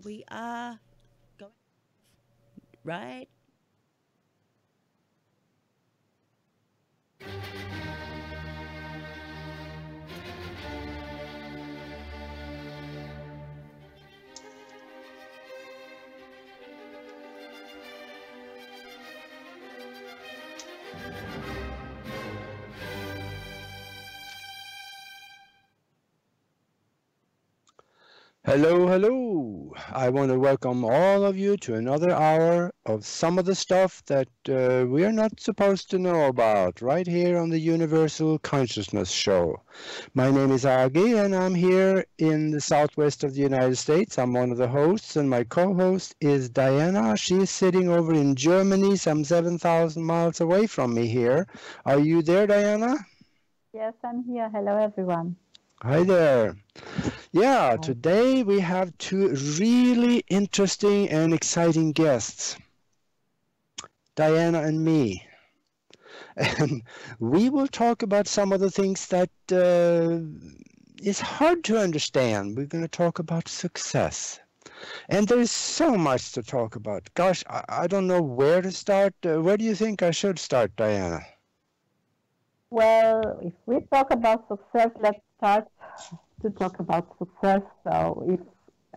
and we are going right. Hello, hello. I want to welcome all of you to another hour of some of the stuff that we are not supposed to know about right here on the Universal Consciousness Show. My name is Aage and I'm here in the southwest of the United States. I'm one of the hosts and my co-host is Diana. She's sitting over in Germany, some 7,000 miles away from me here. Are you there, Diana? Yes, I'm here. Hello, everyone. Hi there. Yeah, Hi. today we have two really interesting and exciting guests, Diana and me. And we will talk about some of the things that is hard to understand. We're going to talk about success. And there's so much to talk about. Gosh, I don't know where to start. Where do you think I should start, Diana? Well, if we talk about success, let's start to talk about success. So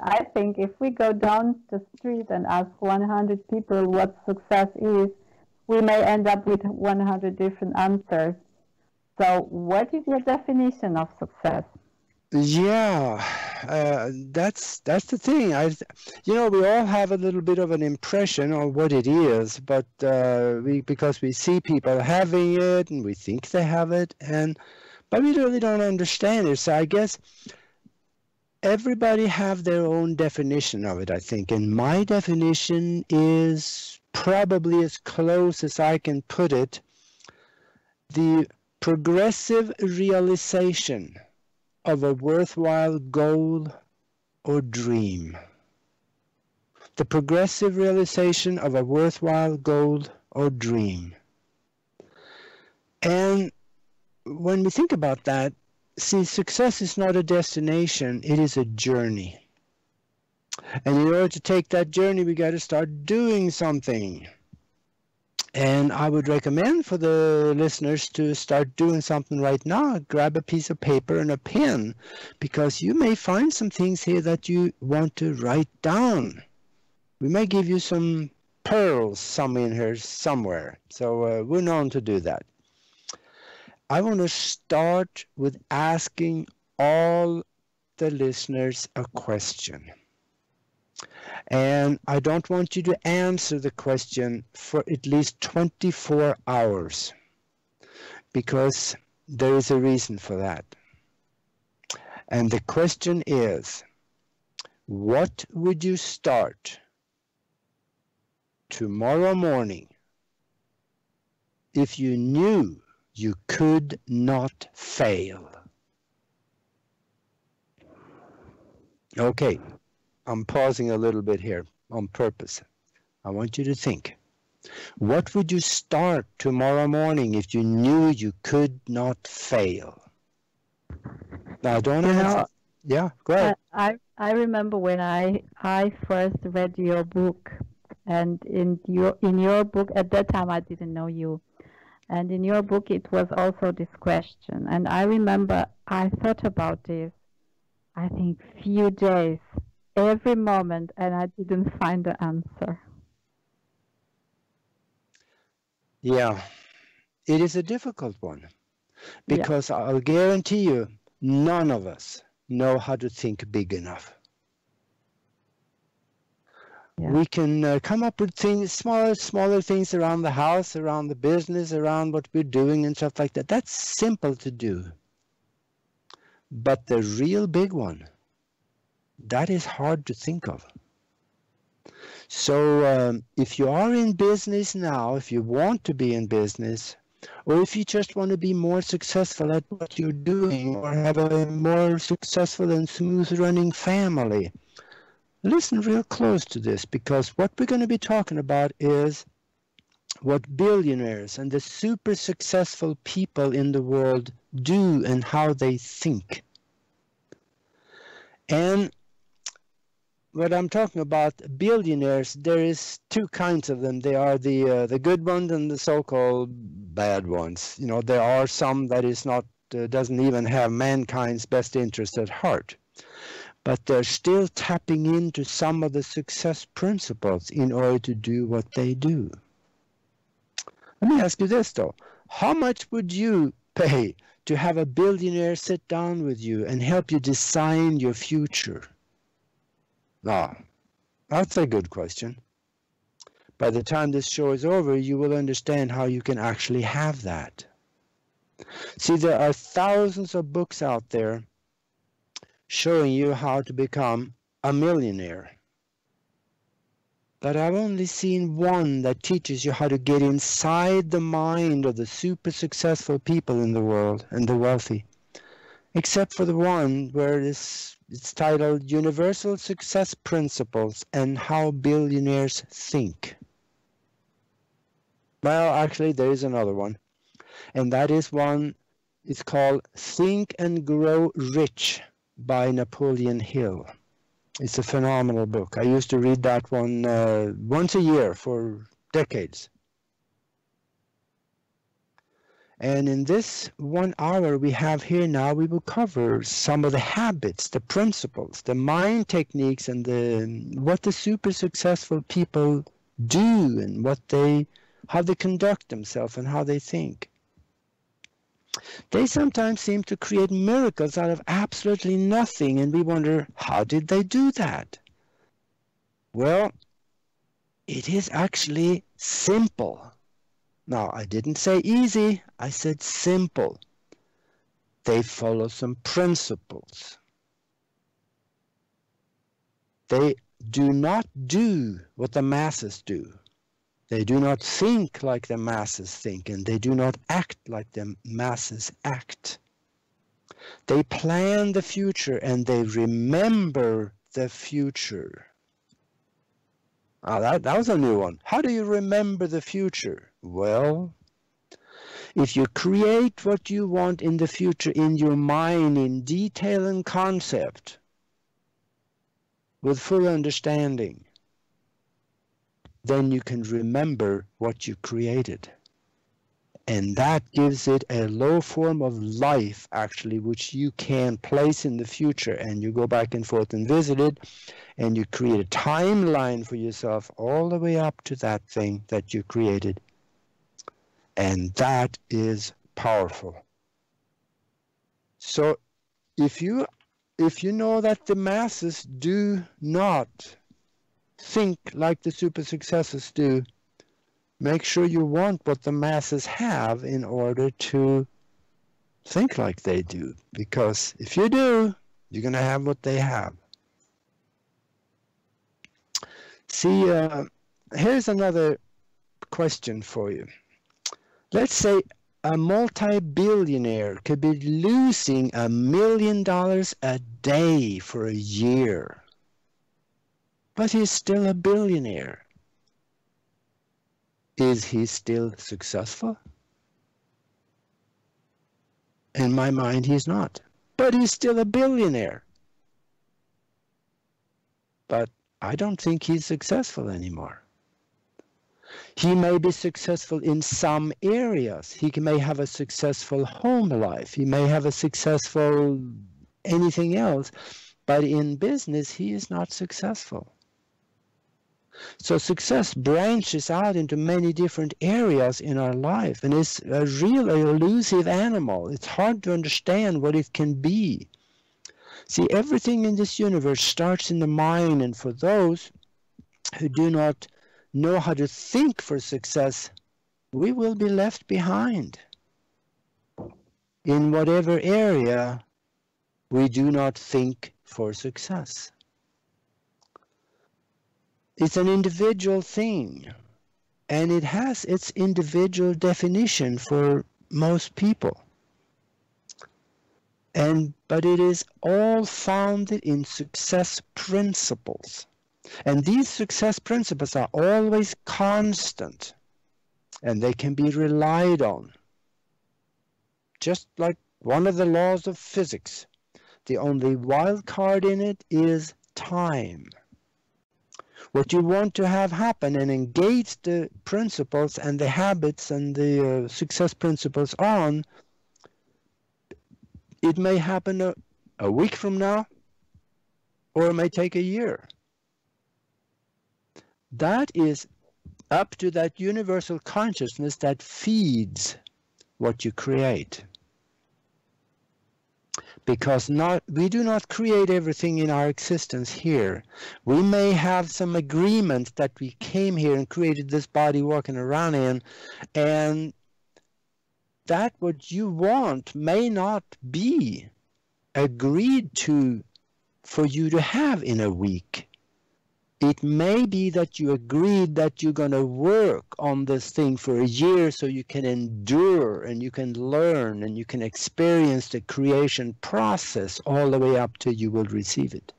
I think if we go down the street and ask 100 people what success is, we may end up with 100 different answers. So what is your definition of success? Yeah, that's the thing. We all have a little bit of an impression of what it is, but because we see people having it and we think they have it, but we really don't understand it. So I guess everybody have their own definition of it, I think, and my definition is probably as close as I can put it: the progressive realization of a worthwhile goal or dream. The progressive realization of a worthwhile goal or dream. And when we think about that, see, success is not a destination, it is a journey. And in order to take that journey, we got to start doing something. And I would recommend for the listeners to start doing something right now. Grab a piece of paper and a pen, because you may find some things here that you want to write down. We may give you some pearls some in here somewhere. So we're known to do that. I want to start with asking all the listeners a question. And I don't want you to answer the question for at least 24 hours, because there is a reason for that. And the question is, what would you start tomorrow morning if you knew you could not fail? Okay. I'm pausing a little bit here on purpose. I want you to think. What would you start tomorrow morning if you knew you could not fail? Now, don't answer. Yeah, go ahead. I remember when I first read your book, and in your book, at that time I didn't know you, and in your book it was also this question, and I remember I thought about this, I think, few days, every moment, and I didn't find the answer. Yeah, it is a difficult one, because I'll guarantee you, none of us know how to think big enough. Yeah. We can come up with things, smaller things around the house, around the business, around what we're doing and stuff like that. That's simple to do. But the real big one, that is hard to think of. So if you are in business now, if you want to be in business, or if you just want to be more successful at what you're doing, or have a more successful and smooth running family, listen real close to this, because what we're going to be talking about is what billionaires and the super successful people in the world do and how they think. And what I'm talking about, billionaires, there is two kinds of them. They are the good ones and the so-called bad ones. You know, there are some that is not doesn't even have mankind's best interest at heart, but they're still tapping into some of the success principles in order to do what they do. Let me ask you this though: how much would you pay to have a billionaire sit down with you and help you design your future? Now, that's a good question. By the time this show is over, you will understand how you can actually have that. See, there are thousands of books out there showing you how to become a millionaire. But I've only seen one that teaches you how to get inside the mind of the super successful people in the world and the wealthy. Except for the one where it's titled Universal Success Principles and How Billionaires Think. Well, actually, there is another one. And that is one, it's called Think and Grow Rich by Napoleon Hill. It's a phenomenal book. I used to read that one once a year for decades. And in this 1 hour we have here now, we will cover some of the habits, the principles, the mind techniques, and what the super successful people do and how they conduct themselves and how they think. They sometimes seem to create miracles out of absolutely nothing, and we wonder, how did they do that? Well, it is actually simple. Now, I didn't say easy, I said simple. They follow some principles. They do not do what the masses do. They do not think like the masses think, and they do not act like the masses act. They plan the future and they remember the future. That was a new one. How do you remember the future? Well, if you create what you want in the future in your mind in detail and concept, with full understanding, then you can remember what you created. And that gives it a low form of life, actually, which you can place in the future. And you go back and forth and visit it, and you create a timeline for yourself all the way up to that thing that you created. And that is powerful. So if you know that the masses do not think like the super successes do, make sure you want what the masses have in order to think like they do. Because if you do, you're going to have what they have. See, here's another question for you. Let's say a multi-billionaire could be losing $1 million a day for a year. But he's still a billionaire. Is he still successful? In my mind, he's not. But he's still a billionaire. But I don't think he's successful anymore. He may be successful in some areas. He may have a successful home life. He may have a successful anything else. But in business, he is not successful. So success branches out into many different areas in our life, and it's a real elusive animal. It's hard to understand what it can be. See, everything in this universe starts in the mind, and for those who do not know how to think for success, we will be left behind. In whatever area we do not think for success. It's an individual thing, and it has its individual definition for most people. But it is all founded in success principles. And these success principles are always constant, and they can be relied on. Just like one of the laws of physics, the only wild card in it is time. what you want to have happen and engage the principles and the habits and the success principles on, it may happen a week from now, or it may take a year. That is up to that universal consciousness that feeds what you create. Because we do not create everything in our existence here. We may have some agreement that we came here and created this body walking around in, and that what you want may not be agreed to for you to have in a week. It may be that you agreed that you're going to work on this thing for a year so you can endure and you can learn and you can experience the creation process all the way up till you will receive it.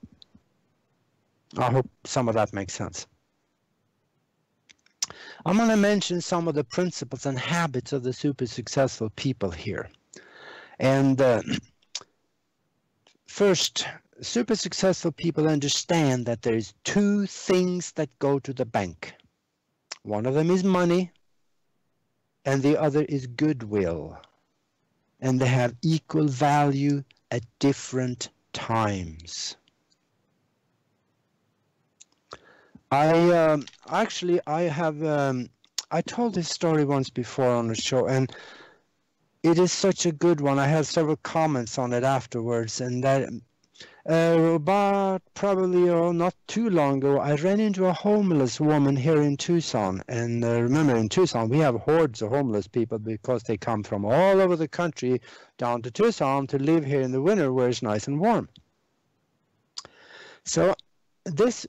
I hope some of that makes sense. I'm going to mention some of the principles and habits of the super successful people here. And first, super successful people understand that there's two things that go to the bank. One of them is money, and the other is goodwill. And they have equal value at different times. I told this story once before on the show, and it is such a good one. I had several comments on it afterwards, and that about probably not too long ago, I ran into a homeless woman here in Tucson. And remember, in Tucson, we have hordes of homeless people because they come from all over the country down to Tucson to live here in the winter where it's nice and warm. So this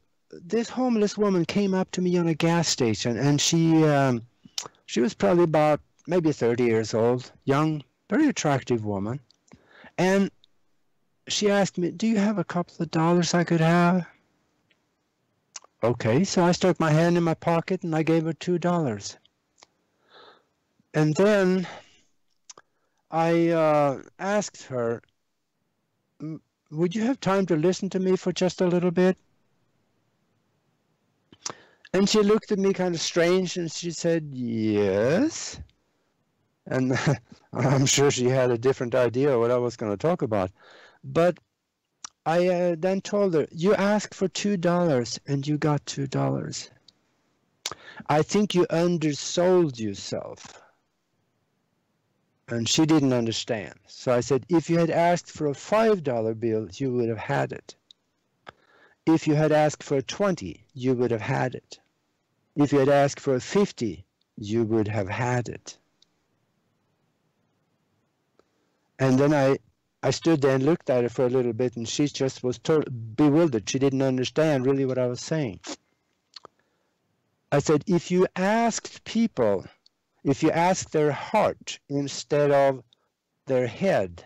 homeless woman came up to me on a gas station, and she was probably about maybe 30 years old, young, very attractive woman. And she asked me, do you have a couple of dollars I could have? Okay, so I stuck my hand in my pocket and I gave her $2. And then I asked her, would you have time to listen to me for just a little bit? And she looked at me kind of strange and she said, yes. And I'm sure she had a different idea what I was going to talk about. But I then told her, you asked for $2 and you got $2. I think you undersold yourself. And she didn't understand. So I said, if you had asked for a $5 bill, you would have had it. If you had asked for a 20, you would have had it. If you had asked for a 50, you would have had it. And then I stood there and looked at her for a little bit, and she just was bewildered. She didn't understand really what I was saying. I said, if you asked people, if you asked their heart instead of their head,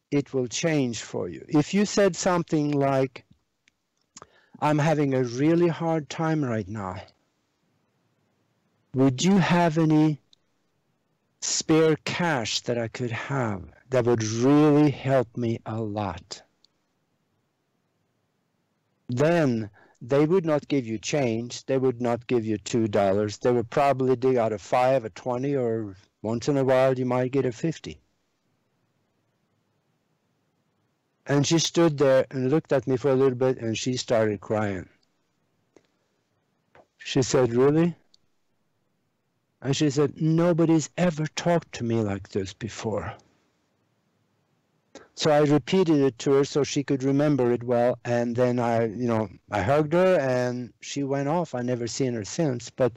it will change for you. If you said something like, I'm having a really hard time right now, would you have any spare cash that I could have that would really help me a lot? Then they would not give you change. They would not give you $2. They would probably dig out a 5, a 20, or once in a while you might get a 50. And she stood there and looked at me for a little bit, and she started crying. She said, really? And she said, nobody's ever talked to me like this before. So I repeated it to her so she could remember it well, and then I hugged her and she went off. I never seen her since. But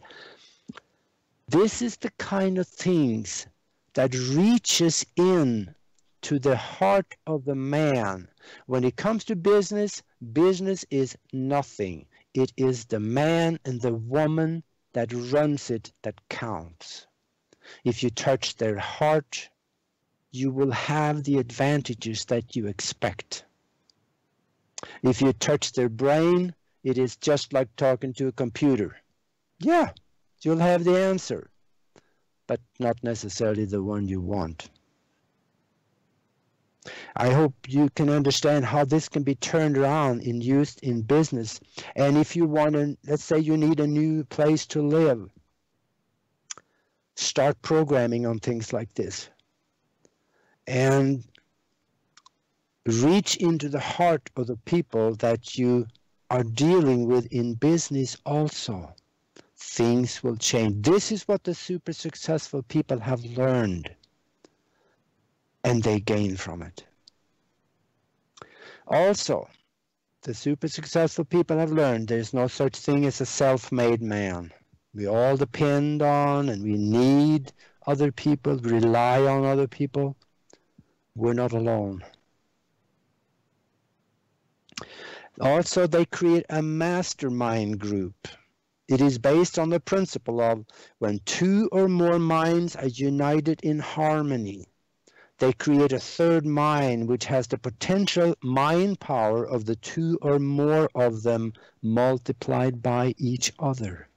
this is the kind of things that reaches in to the heart of the man. When it comes to business, business is nothing. It is the man and the woman that runs it that counts. If you touch their heart, you will have the advantages that you expect. If you touch their brain, it is just like talking to a computer. Yeah, you'll have the answer, but not necessarily the one you want. I hope you can understand how this can be turned around and used in business. And if you want to, let's say you need a new place to live, start programming on things like this. And reach into the heart of the people that you are dealing with in business also. Things will change. This is what the super successful people have learned, and they gain from it. Also, the super successful people have learned there's no such thing as a self-made man. We all depend on and we need other people, rely on other people. We're not alone. Also, they create a mastermind group. It is based on the principle of when two or more minds are united in harmony, they create a third mind which has the potential mind power of the two or more of them multiplied by each other.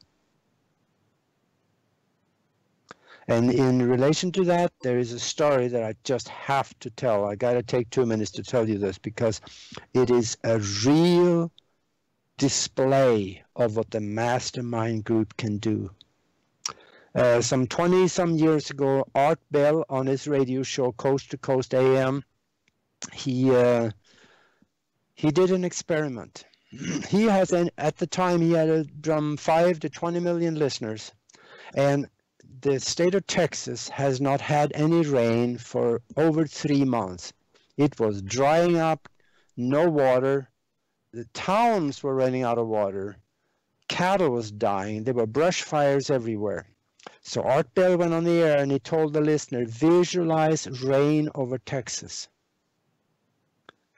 And in relation to that, there is a story that I just have to tell. I got to take 2 minutes to tell you this because it is a real display of what the mastermind group can do. Some 20-some years ago, Art Bell on his radio show, Coast to Coast AM, he did an experiment. He has, at the time, he had from 5 to 20 million listeners, and the state of Texas has not had any rain for over 3 months. It was drying up, no water. The towns were running out of water. Cattle was dying. There were brush fires everywhere. So Art Bell went on the air and he told the listener, visualize rain over Texas.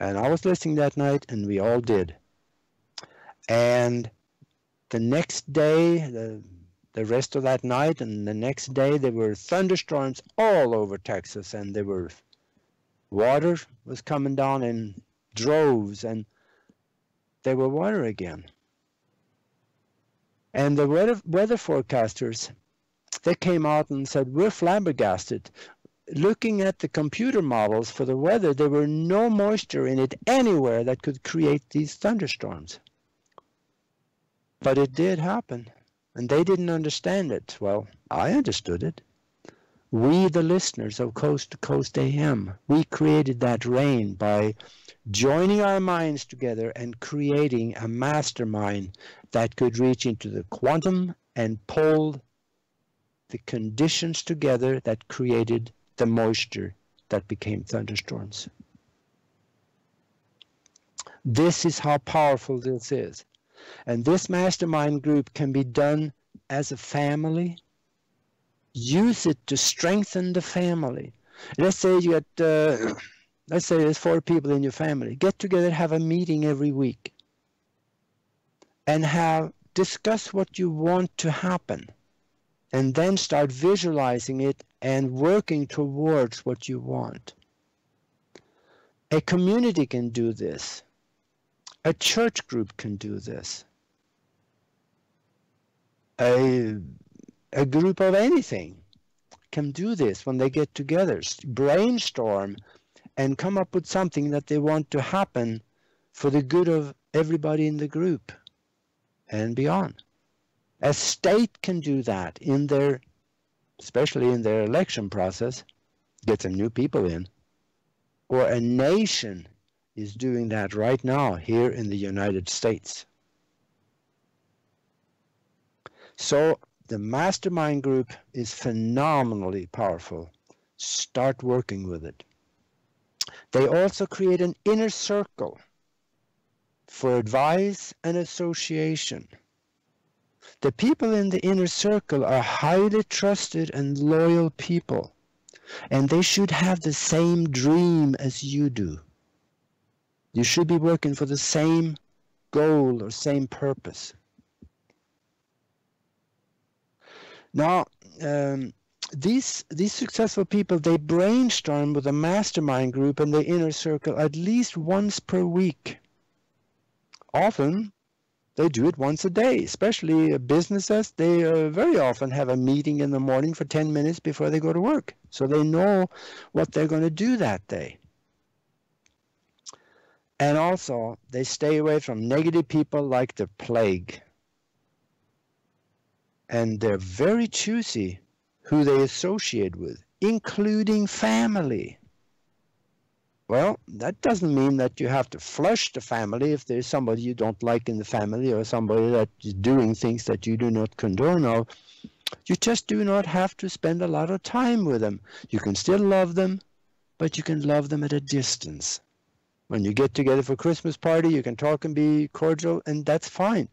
And I was listening that night, and we all did. And the next day, the rest of that night and the next day, there were thunderstorms all over Texas, and there were water was coming down in droves, and there were water again. And the weather forecasters, they came out and said, we're flabbergasted. Looking at the computer models for the weather, there were no moisture in it anywhere that could create these thunderstorms. But it did happen, and they didn't understand it. Well, I understood it. We, the listeners of Coast to Coast AM, we created that rain by joining our minds together and creating a mastermind that could reach into the quantum and pull the conditions together that created the moisture that became thunderstorms. This is how powerful this is. And this mastermind group can be done as a family. Use it to strengthen the family. Let's say you got, let's say there's 4 people in your family. Get together, have a meeting every week, and discuss what you want to happen. And then start visualizing it and working towards what you want. A community can do this. A church group can do this. A group of anything can do this when they get together, brainstorm, and come up with something that they want to happen for the good of everybody in the group and beyond. A state can do that in their, especially in their election process, get some new people in. Or a nation is doing that right now here in the United States. So the mastermind group is phenomenally powerful. Start working with it. They also create an inner circle for advice and association. The people in the inner circle are highly trusted and loyal people, and they should have the same dream as you do. You should be working for the same goal or same purpose. Now, these successful people, they brainstorm with a mastermind group in the inner circle at least once per week. Often, they do it once a day, especially businesses. They very often have a meeting in the morning for 10 minutes before they go to work. So they know what they're going to do that day. And also, they stay away from negative people like the plague. And they're very choosy who they associate with, including family. Well, that doesn't mean that you have to flush the family if there's somebody you don't like in the family or somebody that is doing things that you do not condone of. You just do not have to spend a lot of time with them. You can still love them, but you can love them at a distance. When you get together for Christmas party, you can talk and be cordial, and that's fine.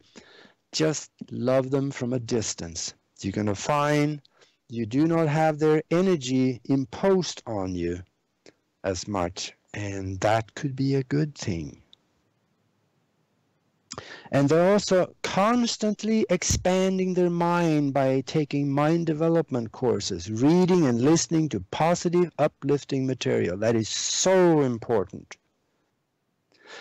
Just love them from a distance. You're going to find you do not have their energy imposed on you as much, and that could be a good thing. And they're also constantly expanding their mind by taking mind development courses, reading and listening to positive, uplifting material. That is so important.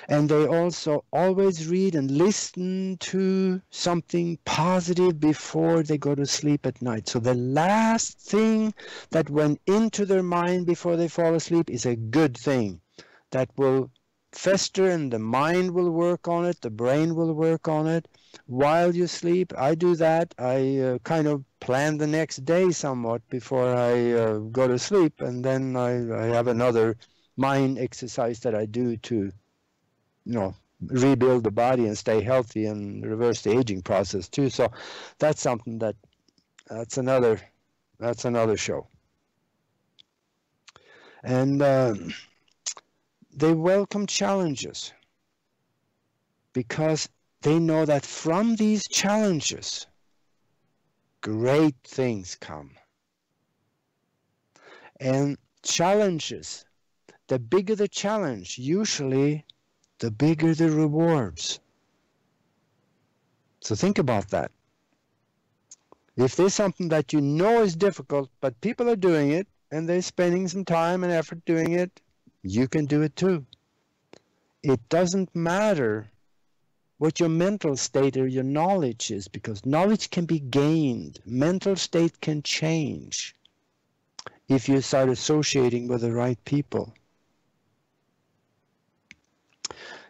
And they also always read and listen to something positive before they go to sleep at night. So the last thing that went into their mind before they fall asleep is a good thing that will fester, and the mind will work on it, the brain will work on it while you sleep. I do that. I kind of plan the next day somewhat before I go to sleep, and then I have another mind exercise that I do to rebuild the body and stay healthy and reverse the aging process too. So that's something that's another show. And they welcome challenges because they know that from these challenges, great things come. And challenges, the bigger the challenge, usually the bigger the rewards. So think about that. If there's something that you know is difficult, but people are doing it, and they're spending some time and effort doing it, you can do it too. It doesn't matter what your mental state or your knowledge is, because knowledge can be gained. Mental state can change if you start associating with the right people.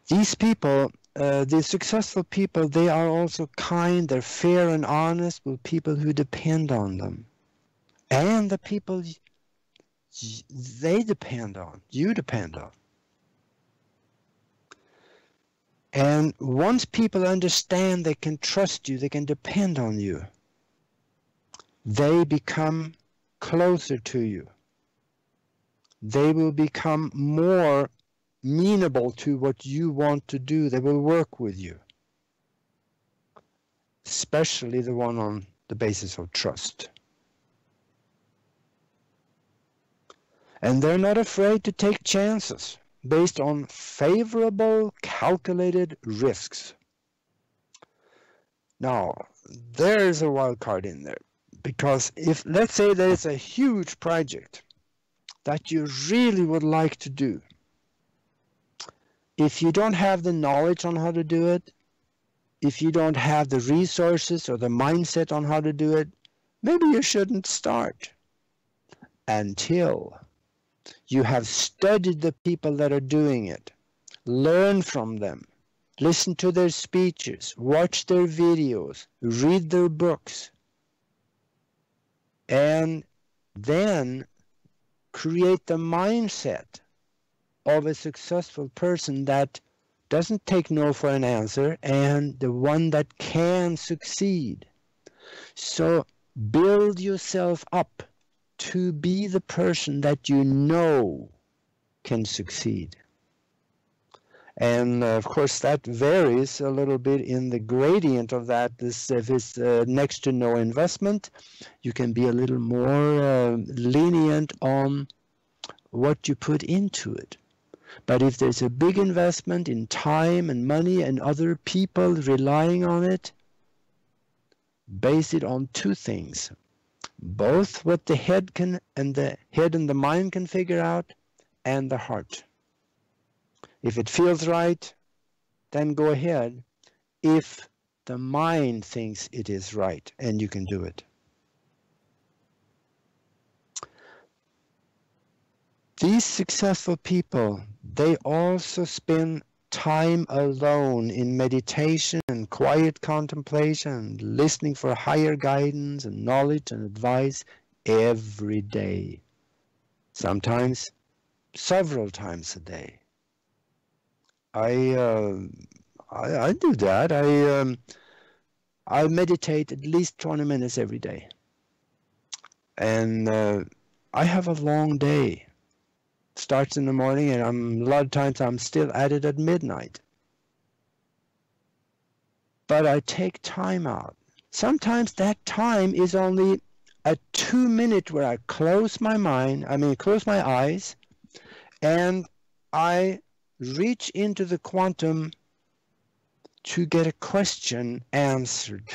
These people, the successful people, they are also kind, they're fair and honest with people who depend on them. And the people they depend on, you depend on. And once people understand they can trust you, they can depend on you, they become closer to you. They will become more amenable to what you want to do. They will work with you, especially the one on the basis of trust. And they're not afraid to take chances based on favorable, calculated risks. Now, there's a wild card in there, because if, let's say there is a huge project that you really would like to do, if you don't have the knowledge on how to do it, if you don't have the resources or the mindset on how to do it, maybe you shouldn't start until you have studied the people that are doing it, learn from them, listen to their speeches, watch their videos, read their books, and then create the mindset of a successful person that doesn't take no for an answer, and the one that can succeed. So build yourself up to be the person that you know can succeed. And of course that varies a little bit in the gradient of that. If it's next to no investment, you can be a little more lenient on what you put into it. But if there's a big investment in time and money and other people relying on it, base it on two things. Both what the head and the mind can figure out, and the heart. If it feels right, then go ahead. If the mind thinks it is right, and you can do it. These successful people, they also spend time alone in meditation and quiet contemplation, and listening for higher guidance and knowledge and advice every day. Sometimes several times a day. I do that. I meditate at least 20 minutes every day. And I have a long day. Starts in the morning, and a lot of times I'm still at it at midnight. But I take time out. Sometimes that time is only a 2-minute where I close my eyes, and I reach into the quantum to get a question answered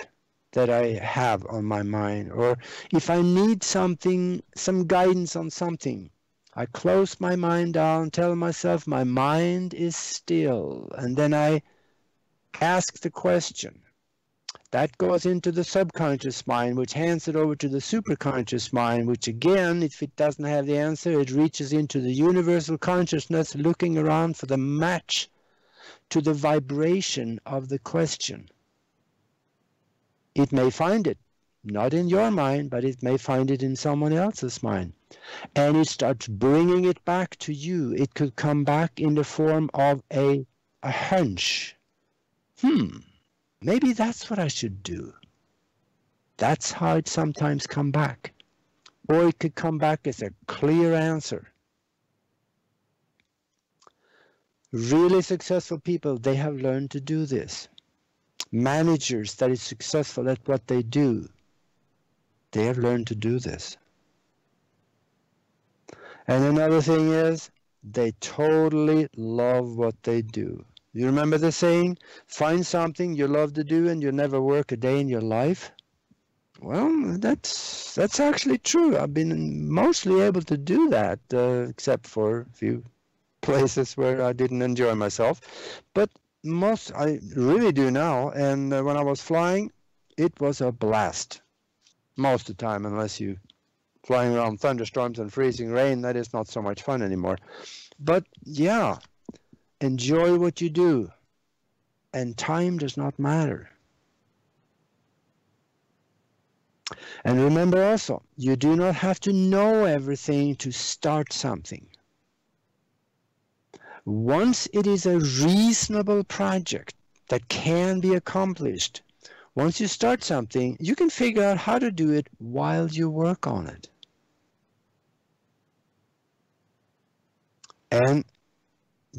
that I have on my mind. Or if I need something, some guidance on something, I close my mind down, tell myself my mind is still, and then I ask the question. That goes into the subconscious mind, which hands it over to the superconscious mind, which again, if it doesn't have the answer, it reaches into the universal consciousness, looking around for the match to the vibration of the question. It may find it, not in your mind, but it may find it in someone else's mind. And it starts bringing it back to you. It could come back in the form of a hunch. Maybe that's what I should do. That's how it sometimes comes back. Or it could come back as a clear answer. Really successful people, they have learned to do this. Managers that is successful at what they do, they have learned to do this. And another thing is, they totally love what they do. You remember the saying, find something you love to do and you'll never work a day in your life? Well, that's actually true. I've been mostly able to do that, except for a few places where I didn't enjoy myself. But most I really do now. And when I was flying, it was a blast. Most of the time, unless you flying around thunderstorms and freezing rain, that is not so much fun anymore. But yeah, enjoy what you do. And time does not matter. And remember also, you do not have to know everything to start something. Once it is a reasonable project that can be accomplished, once you start something, you can figure out how to do it while you work on it. And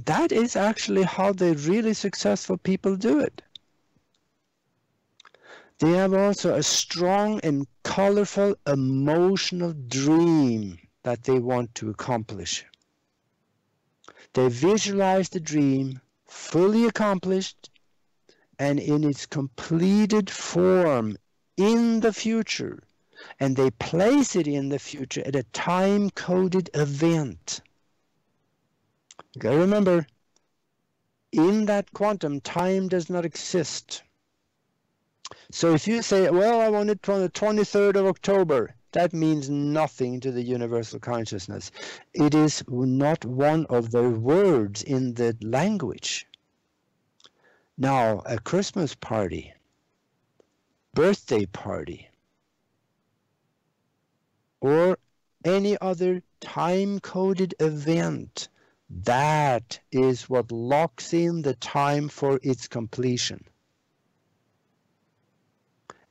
that is actually how the really successful people do it. They have also a strong and colorful emotional dream that they want to accomplish. They visualize the dream fully accomplished and in its completed form in the future. And they place it in the future at a time-coded event. You gotta remember, in that quantum, time does not exist. So if you say, well, I want it on the 23rd of October, that means nothing to the universal consciousness. It is not one of the words in the language. Now, a Christmas party, birthday party, or any other time-coded event, that is what locks in the time for its completion.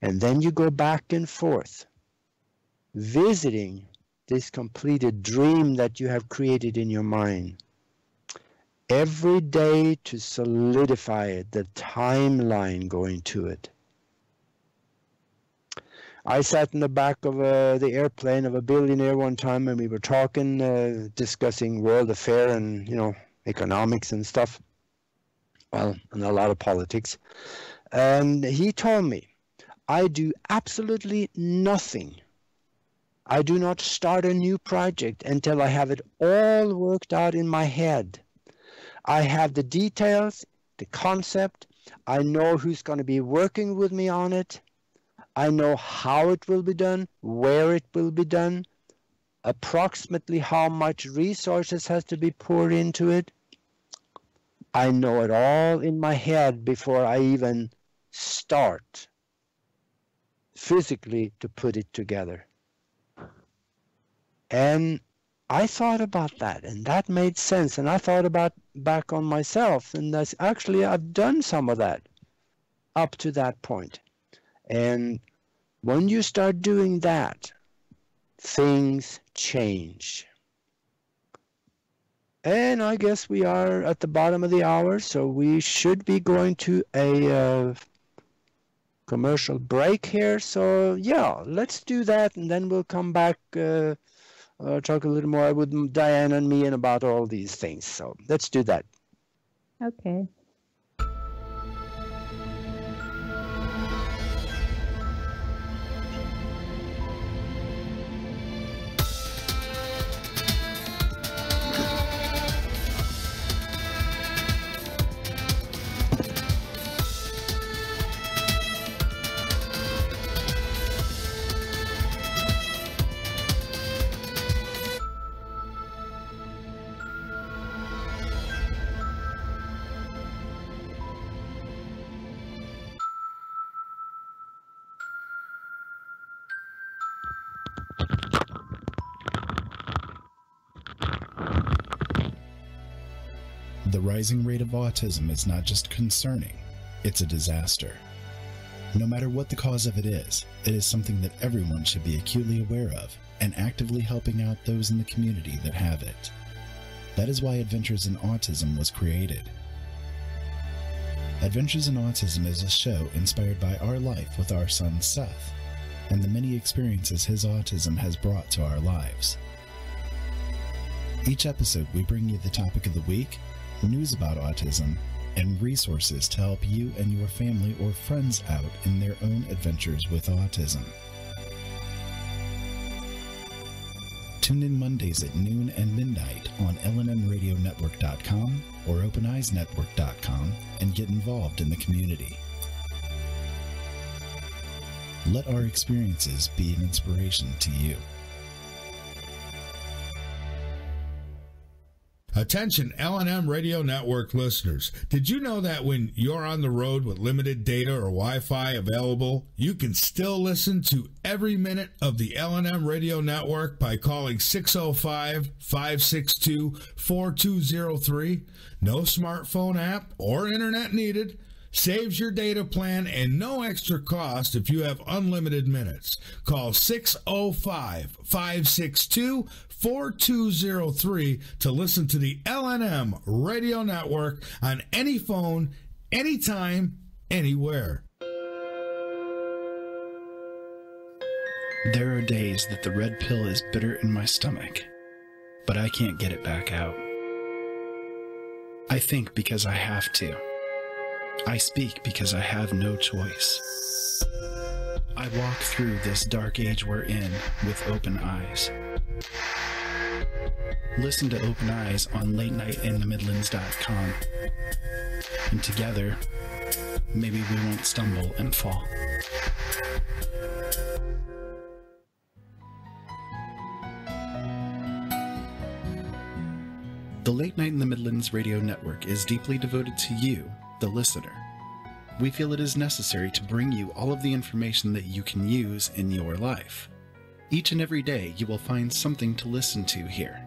And then you go back and forth, visiting this completed dream that you have created in your mind. Every day to solidify it, the timeline going to it. I sat in the back of the airplane of a billionaire one time, and we were talking, discussing world affair and, economics and stuff. Well, and a lot of politics. And he told me, I do absolutely nothing. I do not start a new project until I have it all worked out in my head. I have the details, the concept. I know who's going to be working with me on it. I know how it will be done, where it will be done, approximately how much resources has to be poured into it. I know it all in my head before I even start physically to put it together. And I thought about that, and that made sense. And I thought about back on myself, and that's actually I've done some of that up to that point. And when you start doing that, things change. And I guess we are at the bottom of the hour, so we should be going to a commercial break here. So yeah, let's do that, and then we'll come back, talk a little more with Diane and me and about all these things. So let's do that. Okay. The rising rate of autism is not just concerning, it's a disaster. No matter what the cause of it is something that everyone should be acutely aware of and actively helping out those in the community that have it. That is why Adventures in Autism was created. Adventures in Autism is a show inspired by our life with our son Seth and the many experiences his autism has brought to our lives. Each episode we bring you the topic of the week, news about autism, and resources to help you and your family or friends out in their own adventures with autism. Tune in Mondays at noon and midnight on lnmradionetwork.com or openeyesnetwork.com and get involved in the community. Let our experiences be an inspiration to you. Attention L&M Radio Network listeners. Did you know that when you're on the road with limited data or Wi-Fi available, you can still listen to every minute of the L&M Radio Network by calling 605-562-4203? No smartphone app or internet needed. Saves your data plan and no extra cost if you have unlimited minutes. Call 605-562-4203 to listen to the L&M Radio Network on any phone, anytime, anywhere. There are days that the red pill is bitter in my stomach, but I can't get it back out. I think because I have to. I speak because I have no choice. I walk through this dark age we're in with open eyes. Listen to Open Eyes on LateNightInTheMidlands.com. And together, maybe we won't stumble and fall. The Late Night in the Midlands Radio Network is deeply devoted to you, the listener. We feel it is necessary to bring you all of the information that you can use in your life. Each and every day you will find something to listen to here,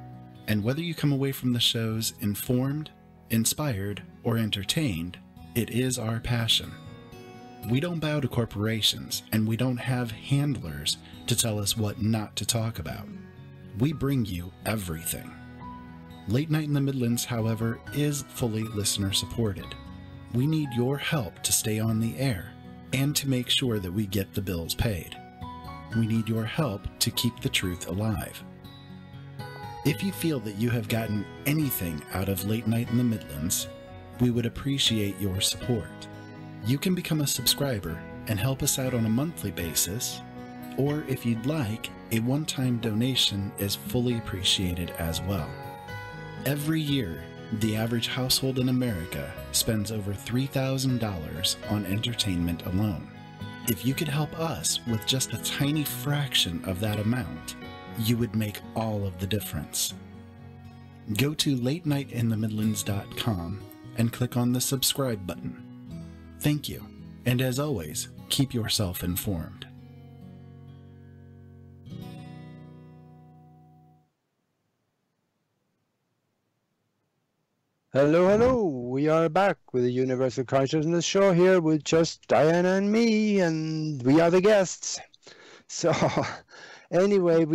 and whether you come away from the shows informed, inspired, or entertained, it is our passion. We don't bow to corporations, and we don't have handlers to tell us what not to talk about. We bring you everything. Late Night in the Midlands, however, is fully listener supported. We need your help to stay on the air and to make sure that we get the bills paid. We need your help to keep the truth alive. If you feel that you have gotten anything out of Late Night in the Midlands, we would appreciate your support. You can become a subscriber and help us out on a monthly basis, or if you'd like, a one-time donation is fully appreciated as well. Every year, the average household in America spends over $3,000 on entertainment alone. If you could help us with just a tiny fraction of that amount, you would make all of the difference. Go to LateNightInTheMidlands.com and click on the subscribe button. Thank you, and as always, keep yourself informed. Hello, hello. We are back with the Universal Consciousness Show here with just Diana and me, and we are the guests. So, anyway,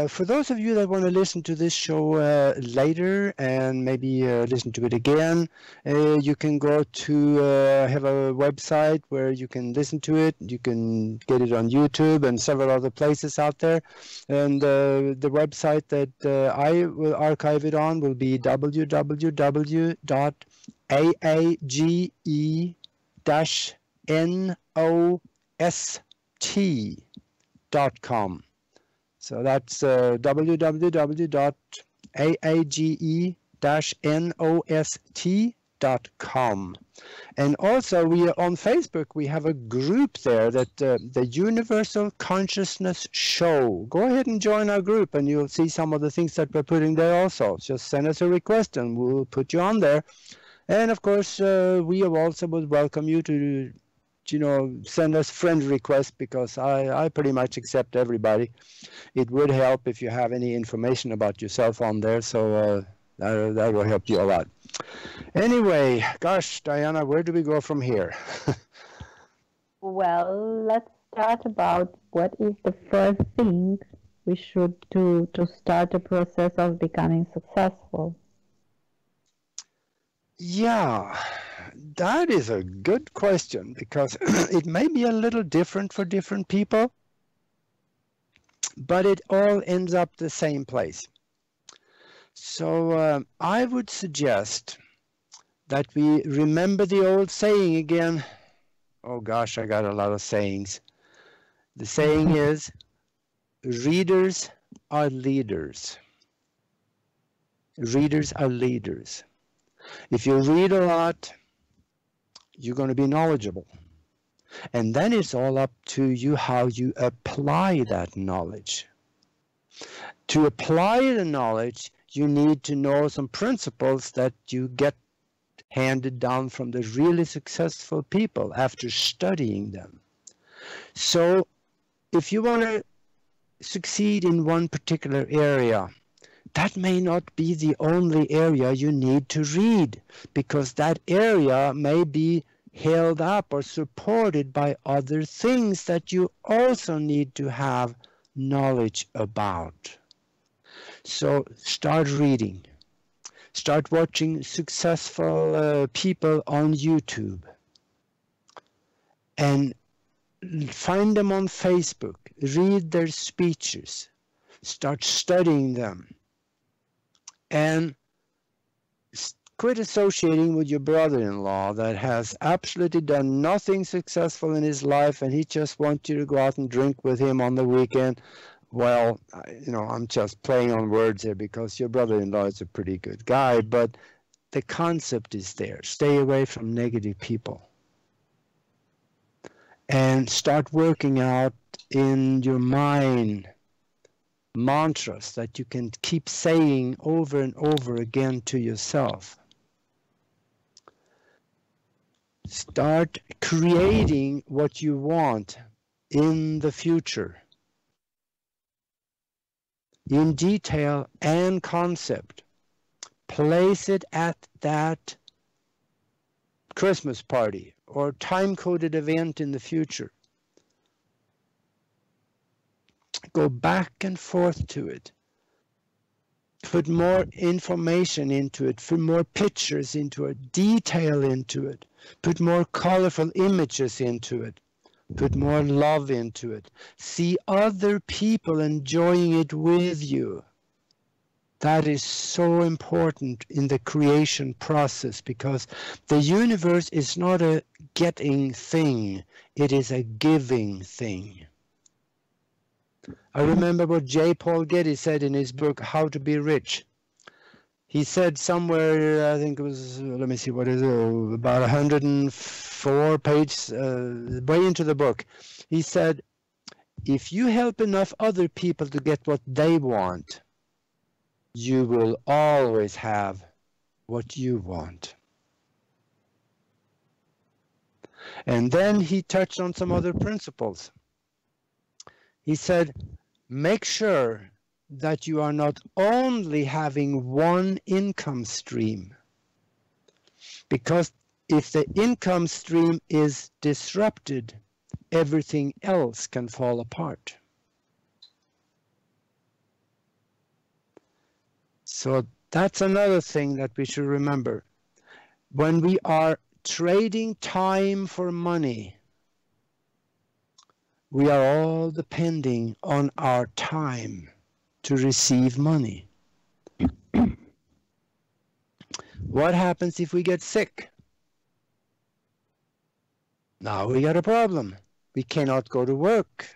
for those of you that want to listen to this show later and maybe listen to it again, you can go to have a website where you can listen to it. You can get it on YouTube and several other places out there. And the website that I will archive it on will be www.aage-nost.com. So that's www.aage-nost.com. And also we are on Facebook. We have a group there that the Universal Consciousness Show. Go ahead and join our group and you'll see some of the things that we're putting there also. Just send us a request and we'll put you on there. And of course, we also would welcome you to send us friend requests, because I pretty much accept everybody. It would help if you have any information about yourself on there, so that will help you a lot. Anyway, gosh, Diana, where do we go from here? Well, let's start about what is the first thing we should do to start the process of becoming successful. Yeah, that is a good question, because it may be a little different for different people, but it all ends up the same place. So I would suggest that we remember the old saying again. Oh gosh, I got a lot of sayings. The saying is, readers are leaders. Readers are leaders. If you read a lot, you're going to be knowledgeable. And then it's all up to you how you apply that knowledge. To apply the knowledge, you need to know some principles that you get handed down from the really successful people after studying them. So if you want to succeed in one particular area, that may not be the only area you need to read, because that area may be held up or supported by other things that you also need to have knowledge about. So start reading. Start watching successful people on YouTube. And find them on Facebook. Read their speeches. Start studying them. And quit associating with your brother-in-law that has absolutely done nothing successful in his life, and he just wants you to go out and drink with him on the weekend. Well, I'm just playing on words here, because your brother-in-law is a pretty good guy, but the concept is there. Stay away from negative people. And start working out in your mind mantras that you can keep saying over and over again to yourself. Start creating what you want in the future, in detail and concept. Place it at that Christmas party or time-coded event in the future. Go back and forth to it. Put more information into it, put more pictures into it, detail into it, put more colorful images into it, put more love into it. See other people enjoying it with you. That is so important in the creation process, because the universe is not a getting thing, it is a giving thing. I remember what J. Paul Getty said in his book, How to Be Rich. He said somewhere, I think it was, let me see, what is it, about 104 pages, way into the book. He said, if you help enough other people to get what they want, you will always have what you want. And then he touched on some other principles. He said, make sure that you are not only having one income stream, because if the income stream is disrupted, everything else can fall apart. So that's another thing that we should remember. When we are trading time for money, we are all depending on our time to receive money. What happens if we get sick? Now we got a problem. We cannot go to work.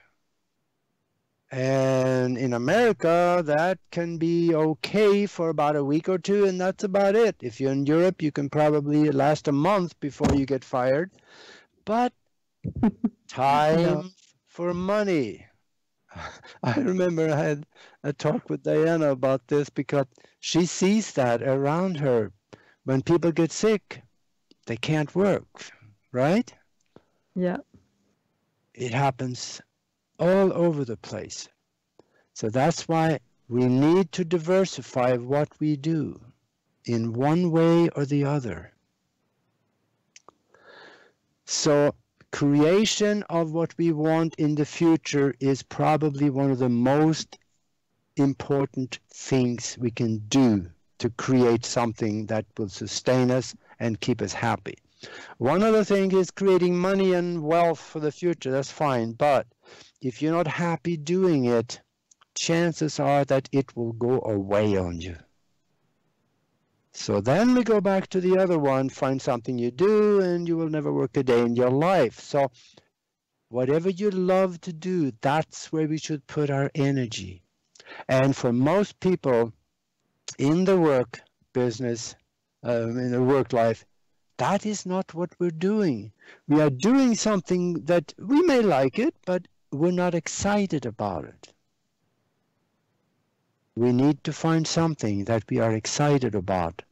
And in America, that can be okay for about a week or two, and that's about it. If you're in Europe, you can probably last a month before you get fired. But time for money. I remember I had a talk with Diana about this because she sees that around her. When people get sick, they can't work, right? Yeah. It happens all over the place. So that's why we need to diversify what we do in one way or the other. So creation of what we want in the future is probably one of the most important things we can do to create something that will sustain us and keep us happy. One other thing is creating money and wealth for the future. That's fine. But if you're not happy doing it, chances are that it will go away on you. So then we go back to the other one, find something you do and you will never work a day in your life. So whatever you love to do, that's where we should put our energy. And for most people in the work business, in the work life, that is not what we're doing. We are doing something that we may like it, but we're not excited about it. We need to find something that we are excited about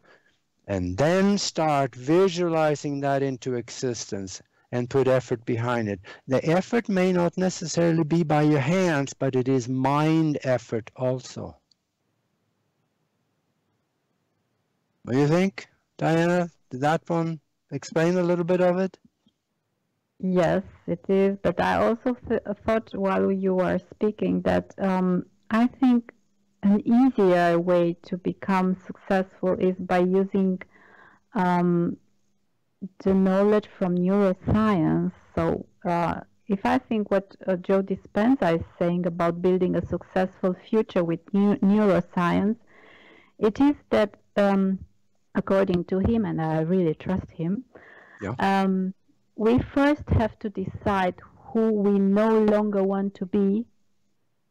and then start visualizing that into existence and put effort behind it. The effort may not necessarily be by your hands, but it is mind effort also. What do you think, Diana? Did that one explain a little bit of it? Yes, it is. But I also thought while you were speaking that I think an easier way to become successful is by using the knowledge from neuroscience. So if I think what Joe Dispenza is saying about building a successful future with neuroscience, it is that according to him, and I really trust him, we first have to decide who we no longer want to be,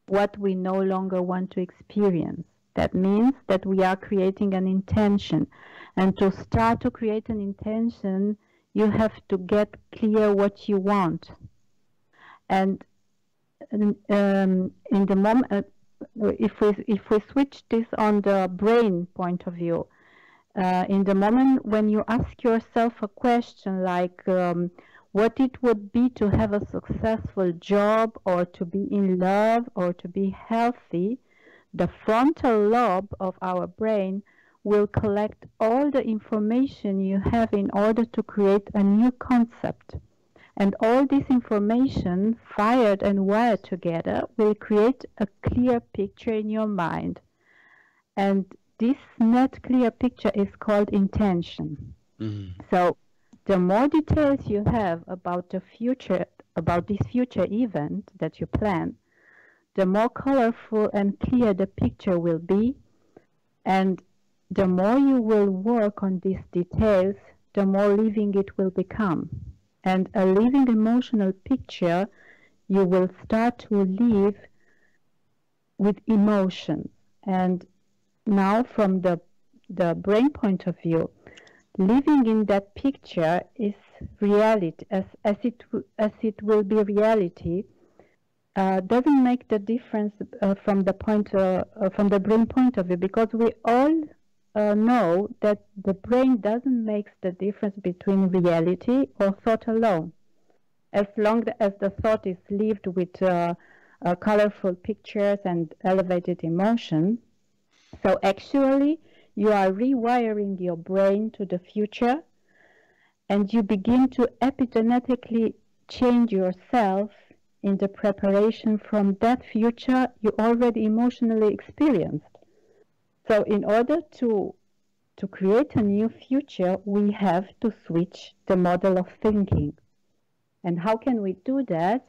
what we no longer want to experience. That means that we are creating an intention. And to start to create an intention, you have to get clear what you want. And in the moment, if we switch this on the brain point of view, in the moment when you ask yourself a question like what it would be to have a successful job or to be in love or to be healthy, the frontal lobe of our brain will collect all the information you have in order to create a new concept. And all this information fired and wired together will create a clear picture in your mind. And this net clear picture is called intention. Mm-hmm. So the more details you have about the future, about this future event that you plan, the more colorful and clear the picture will be, and the more you will work on these details, the more living it will become. And a living emotional picture, you will start to live with emotions. And now from the brain point of view, living in that picture is reality, as it will be reality, doesn't make the difference from the brain point of view, because we all know that the brain doesn't make the difference between reality or thought alone. As long as the thought is lived with colorful pictures and elevated emotion, so actually you are rewiring your brain to the future, and you begin to epigenetically change yourself in the preparation from that future you already emotionally experienced. So in order to create a new future, we have to switch the model of thinking. And how can we do that?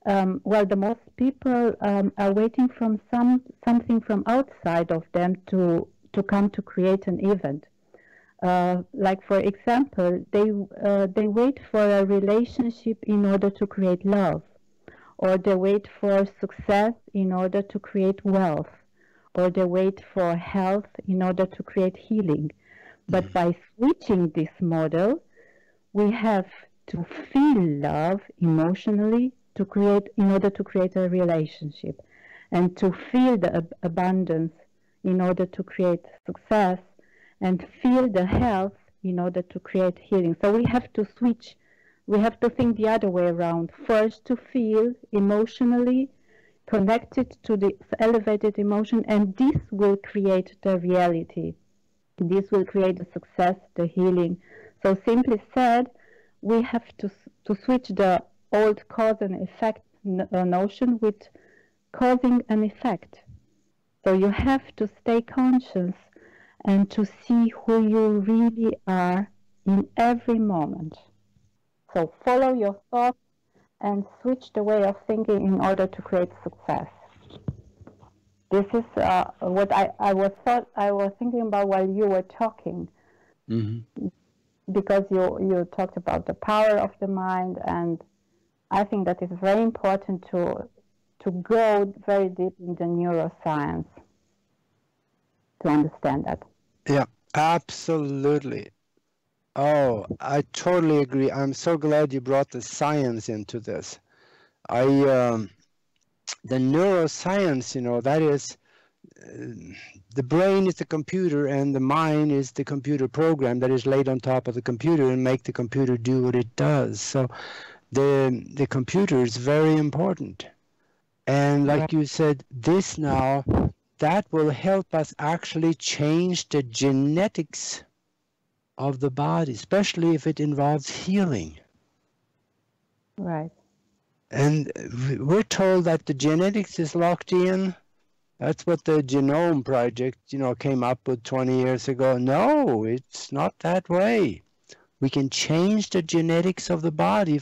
Well, the most people are waiting from something from outside of them to come to create an event. Like, for example, they wait for a relationship in order to create love, or they wait for success in order to create wealth, or they wait for health in order to create healing. But by switching this model, we have to feel love emotionally in order to create a relationship, and to feel the abundance in order to create success, and feel the health in order to create healing. So we have to switch. We have to think the other way around. First, to feel emotionally connected to the elevated emotion, and this will create the reality. This will create the success, the healing. So simply said, we have to switch the old cause and effect notion with causing an effect. So you have to stay conscious and to see who you really are in every moment. So follow your thoughts and switch the way of thinking in order to create success. This is what I was thinking about while you were talking, because you talked about the power of the mind, and I think that it's very important to go very deep in the neuroscience to understand that. Yeah, absolutely. Oh, I totally agree. I'm so glad you brought the science into this. The neuroscience, that is, the brain is the computer and the mind is the computer program that is laid on top of the computer and make the computer do what it does. So the computer is very important. And like you said, this now, that will help us actually change the genetics of the body, especially if it involves healing. Right. And we're told that the genetics is locked in. That's what the Genome Project, came up with 20 years ago. No, it's not that way. We can change the genetics of the body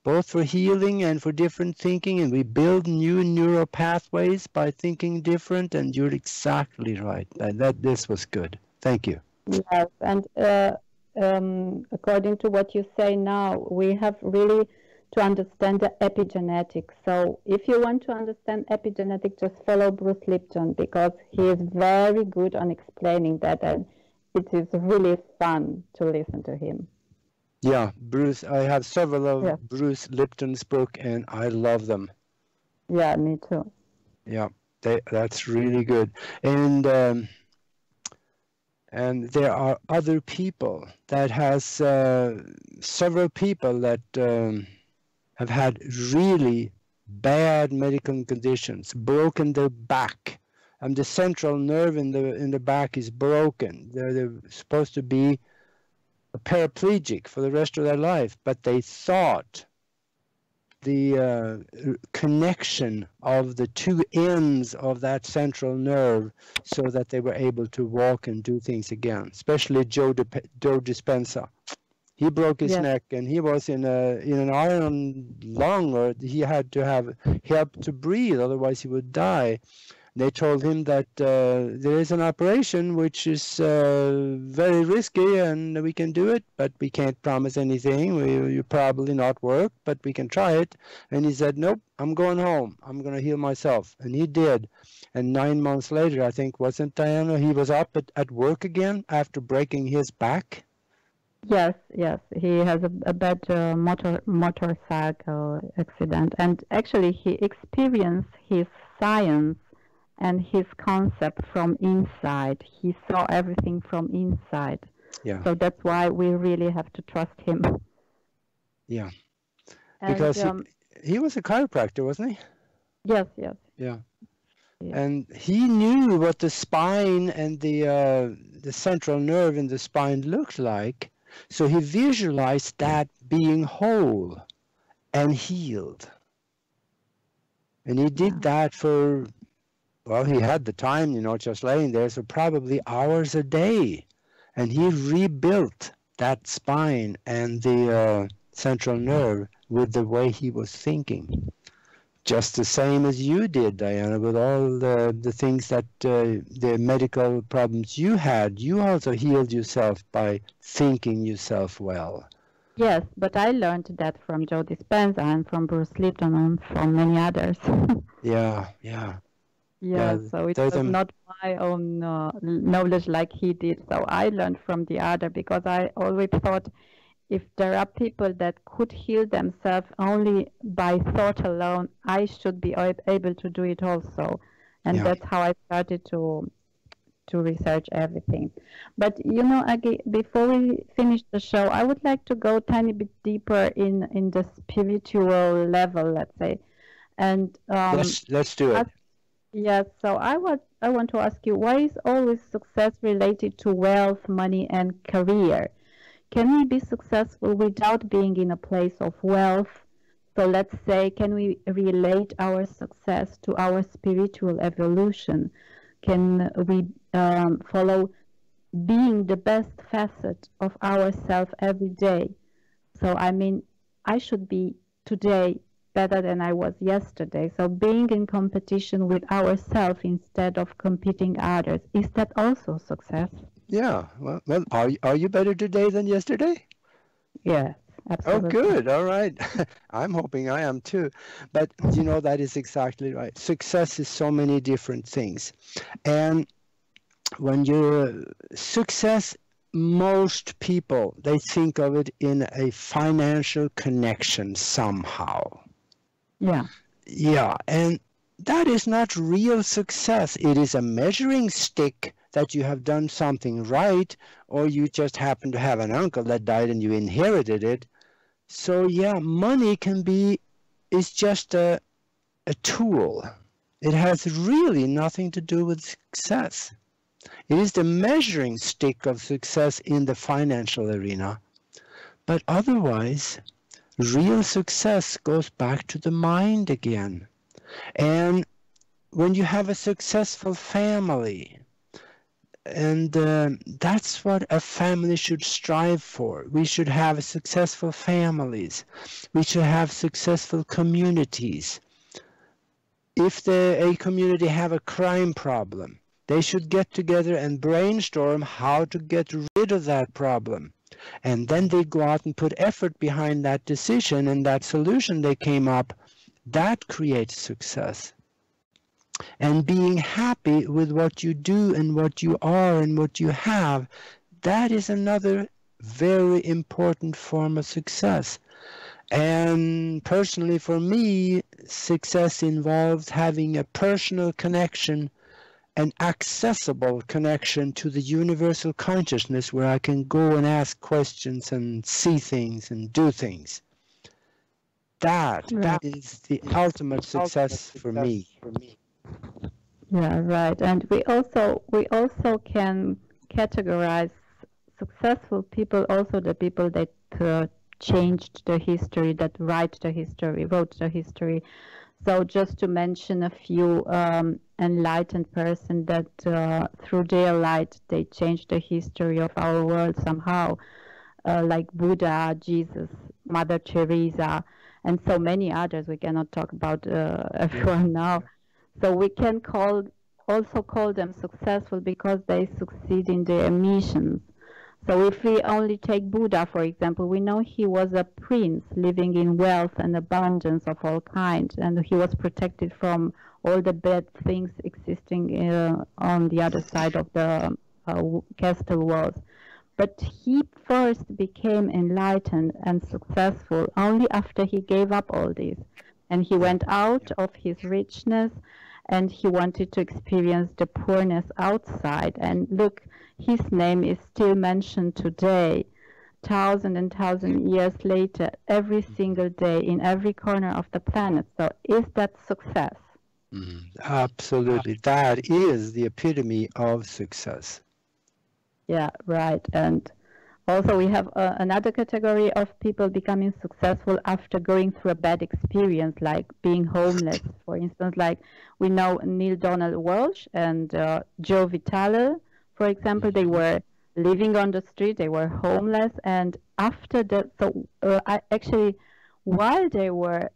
both for healing and for different thinking, and we build new neural pathways by thinking different, and you're exactly right. This was good. Thank you. Yes, and according to what you say now, we have really to understand the epigenetics. So if you want to understand epigenetics, just follow Bruce Lipton, because he is very good on explaining that, and it is really fun to listen to him. Yeah, Bruce, I have several of Bruce Lipton's book, and I love them. Yeah, me too. Yeah, that's really good. And there are other people that has several people that have had really bad medical conditions, broken their back, and the central nerve in the back is broken. They're supposed to be a paraplegic for the rest of their life, but they thought the connection of the two ends of that central nerve so that they were able to walk and do things again, especially Joe Dispenza. He broke his neck, and he was in an iron lung, or he had to have help to breathe, otherwise he would die. They told him that there is an operation which is very risky, and we can do it, but we can't promise anything. You probably not work, but we can try it. And he said, nope, I'm going home. I'm going to heal myself. And he did. And 9 months later, I think, wasn't Diana, he was up at work again after breaking his back? Yes. He has a bad motorcycle accident. And actually, he experienced his science and his concept from inside. He saw everything from inside. Yeah. So that's why we really have to trust him. Yeah. And, Because he was a chiropractor, wasn't he? yes. Yeah. Yeah. And he knew what the spine and the central nerve in the spine looked like. So he visualized that being whole and healed. And he did that for, well, he had the time, just laying there, so probably hours a day. And he rebuilt that spine and the central nerve with the way he was thinking. Just the same as you did, Diana, with all the things that the medical problems you had. You also healed yourself by thinking yourself well. Yes, but I learned that from Joe Dispenza and from Bruce Lipton and from many others. Yeah. Yeah, so it was not my own knowledge like he did. So I learned from the other, because I always thought if there are people that could heal themselves only by thought alone, I should be able to do it also. And that's how I started to research everything. But Aage, before we finish the show, I would like to go a tiny bit deeper in the spiritual level, let's say. And let's do it. Yes, so I want to ask you, why is always success related to wealth, money, and career? Can we be successful without being in a place of wealth? So let's say, can we relate our success to our spiritual evolution? Can we follow being the best facet of ourselves every day? So I mean, I should be today better than I was yesterday. So being in competition with ourselves instead of competing others, is that also success? Yeah. Well, are you better today than yesterday? Yes, absolutely. Oh, good. All right. I'm hoping I am too. But that is exactly right. Success is so many different things. And when you're success, most people, they think of it in a financial connection somehow. Yeah. Yeah. And that is not real success. It is a measuring stick that you have done something right, or you just happen to have an uncle that died and you inherited it. So yeah, money is just a tool. It has really nothing to do with success. It is the measuring stick of success in the financial arena. But otherwise, real success goes back to the mind again. And when you have a successful family, and that's what a family should strive for. We should have successful families. We should have successful communities. If a community have a crime problem, they should get together and brainstorm how to get rid of that problem. And then they go out and put effort behind that decision and that solution they came up. That creates success. And being happy with what you do and what you are and what you have, that is another very important form of success. And personally for me, success involves having a personal connection, an accessible connection to the universal consciousness where I can go and ask questions and see things and do things. That is the ultimate success for me. Yeah, right. And we also can categorize successful people, also the people that changed the history, that wrote the history. So just to mention a few enlightened person that through their light they changed the history of our world somehow, like Buddha, Jesus, Mother Teresa, and so many others. We cannot talk about everyone now. So we can also call them successful because they succeed in their missions. So if we only take Buddha, for example, we know he was a prince living in wealth and abundance of all kinds, and he was protected from all the bad things existing on the other side of the castle walls. But he first became enlightened and successful only after he gave up all this. And he went out of his richness and he wanted to experience the poorness outside. And look, his name is still mentioned today, 1,000 years later, every single day in every corner of the planet. So is that success? Absolutely. That is the epitome of success. Yeah, right. And also we have another category of people becoming successful after going through a bad experience, like being homeless. For instance, like we know Neil Donald Walsh and Joe Vitale, for example. They were living on the street, they were homeless, and after that, actually, while they were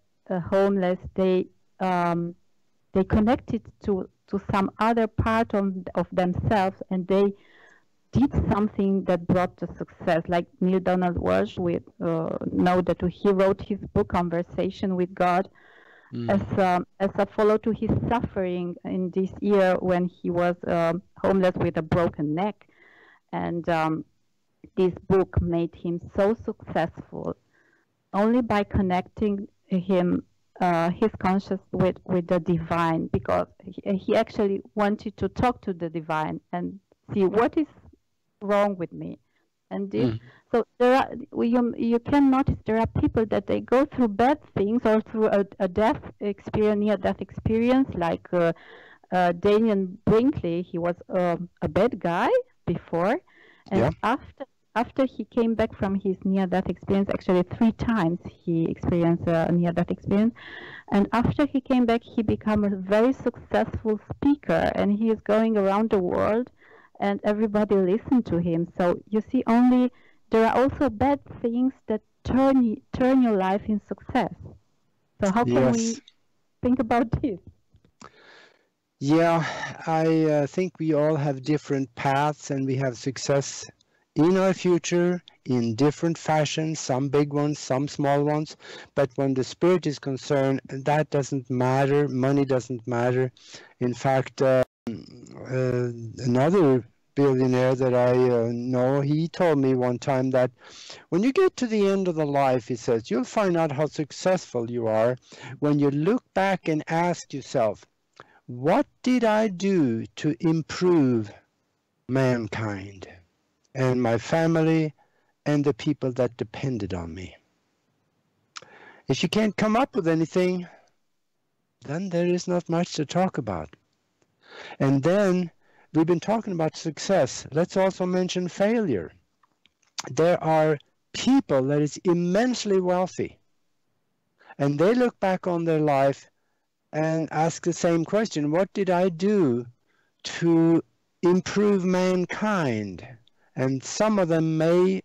homeless, they connected to some other part of themselves, and they did something that brought the success. Like Neil Donald Walsh, we know that he wrote his book Conversation with God as a follow to his suffering in this year when he was homeless with a broken neck. And this book made him so successful only by connecting him his conscious with the divine, because he actually wanted to talk to the divine and see what is wrong with me. And this, so there are, you can notice there are people that they go through bad things or through a death experience, near death experience, like Daniel Brinkley. He was a bad guy before, and after he came back from his near-death experience, actually 3 times he experienced a near-death experience, and after he came back, he became a very successful speaker, and he is going around the world, and everybody listened to him. So you see, only there are also bad things that turn your life in success. So how can we think about this? Yeah, I think we all have different paths, and we have success in our future in different fashions, some big ones, some small ones. But when the spirit is concerned, that doesn't matter. Money doesn't matter. In fact, another billionaire that I know, he told me one time that when you get to the end of the life, he says, you'll find out how successful you are when you look back and ask yourself, what did I do to improve mankind and my family and the people that depended on me? If you can't come up with anything, then there is not much to talk about. And then we've been talking about success. Let's also mention failure. There are people that is immensely wealthy, and they look back on their life and ask the same question, what did I do to improve mankind? And some of them may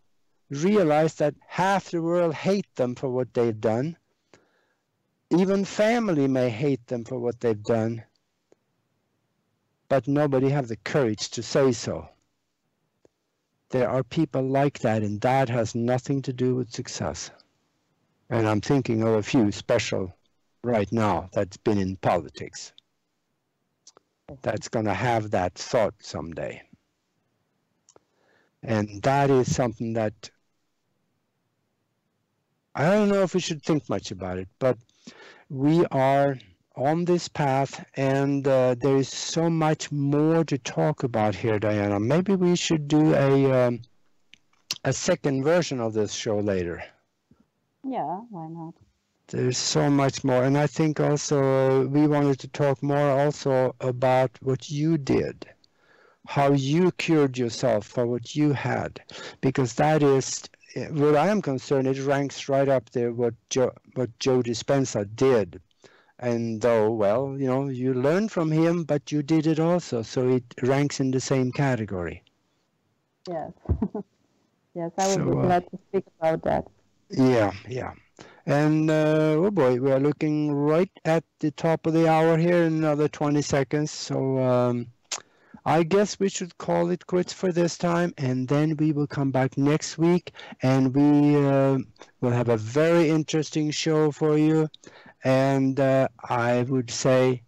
realize that half the world hate them for what they've done. Even family may hate them for what they've done. But nobody have the courage to say so. There are people like that, and that has nothing to do with success. And I'm thinking of a few special right now that's been in politics. That's going to have that thought someday. And that is something that I don't know if we should think much about it, but we are on this path, and there is so much more to talk about here, Diana. Maybe we should do a second version of this show later. Yeah, why not? There's so much more, and I think also we wanted to talk more also about what you did, how you cured yourself for what you had, because that is, where I am concerned, it ranks right up there what Joe Dispenza did. And though, well, you know, you learned from him, but you did it also, so it ranks in the same category. Yes. Yes, I would be glad to speak about that. Yeah, yeah. And, oh boy, we are looking right at the top of the hour here in another 20 seconds. So I guess we should call it quits for this time, and then we will come back next week, and we will have a very interesting show for you. And I would say,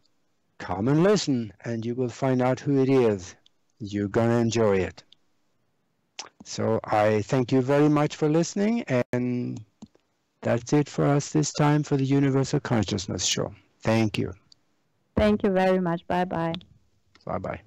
come and listen, and you will find out who it is. You're going to enjoy it. So I thank you very much for listening, and that's it for us this time for the Universal Consciousness Show. Thank you. Thank Thank you very much. Bye-bye. Bye-bye.